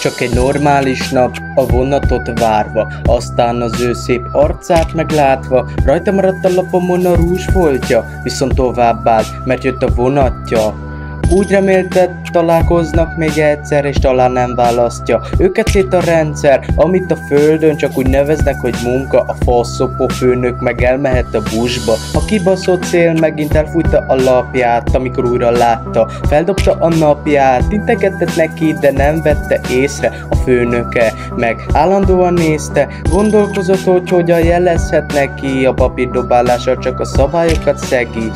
Csak egy normális nap, a vonatot várva, aztán az ő szép arcát meglátva, rajta maradt a lapomon a rúzsfoltja, viszont tovább állt, mert jött a vonatja. Úgy remélte, találkoznak még egyszer, és talán nem választja őket szét a rendszer, amit a földön csak úgy neveznek, hogy munka. A faszopó főnök meg elmehet a buszba. A kibaszott szél megint elfújta a lapját, amikor újra látta, feldobta a napját, integetett neki, de nem vette észre a főnöke, meg állandóan nézte, gondolkozott, hogy hogyan jelezhet neki, a papírdobálása csak a szabályokat szegi.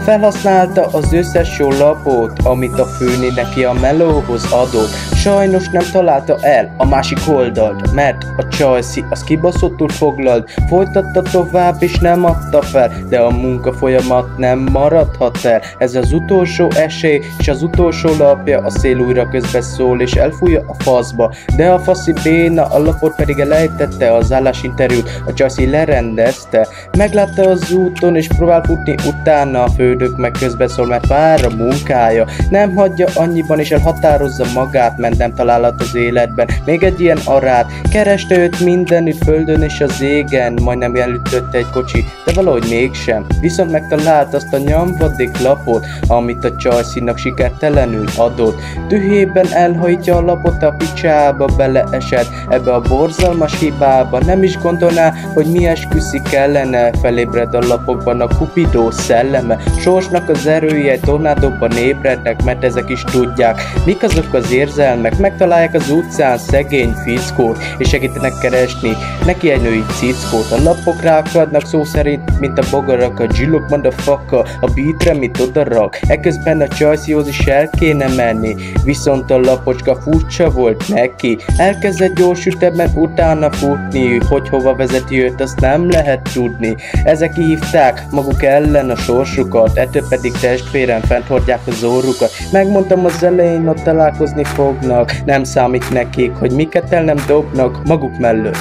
Felhasználta az összes jó lapot, amit a főné neki a melóhoz adott. Sajnos nem találta el a másik oldalt, mert a csajszi az kibaszottul foglalt. Folytatta tovább és nem adta fel, de a munkafolyamat nem maradhat el. Ez az utolsó esély, és az utolsó lapja, a szél újra közbeszól és elfújja a faszba. De a faszi béna a lapot pedig elejtette, az állásinterjút a csajszi lerendezte. Meglátta az úton és próbál futni utána, a főnök meg közbeszól, mert vár a munkája. Nem hagyja annyiban és elhatározza magát, mert nem találhat az életben még egy ilyen arát. Kereste őt mindenütt, földön és az égen, majdnem elütötte egy kocsi, de valahogy mégsem. Viszont megtalált azt a nyomvadék lapot, amit a csajszínak sikertelenül adott. Dühében elhajtja a lapot, a picsába beleesett ebbe a borzalmas hibába. Nem is gondolná, hogy mi esküszik ellene. Felébred a lapokban a Cupidó szelleme. Sorsnak az erője tornádokban ébrednek, mert ezek is tudják, mik azok az érzelmek. Megtalálják az utcán szegény fickót, és segítenek keresni neki egy női cickót. A lapok rákadnak szó szerint, mint a bogarak, a gyillok motherfucker, a beatre, mit odarak. Eközben a csajszihoz is el kéne menni, viszont a lapocska furcsa volt neki. Elkezdett gyors ütemben utána futni, hogy hova vezeti őt, azt nem lehet tudni. Ezek hívták maguk ellen a sorsukat, ettől pedig testvérem fent hordják az orrukat. Megmondtam az elején, ott találkozni fognak, nem számít nekik, hogy miket el nem dobnak maguk mellett.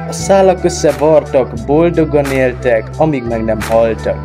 A szálak összevartak, boldogan éltek, amíg meg nem haltak.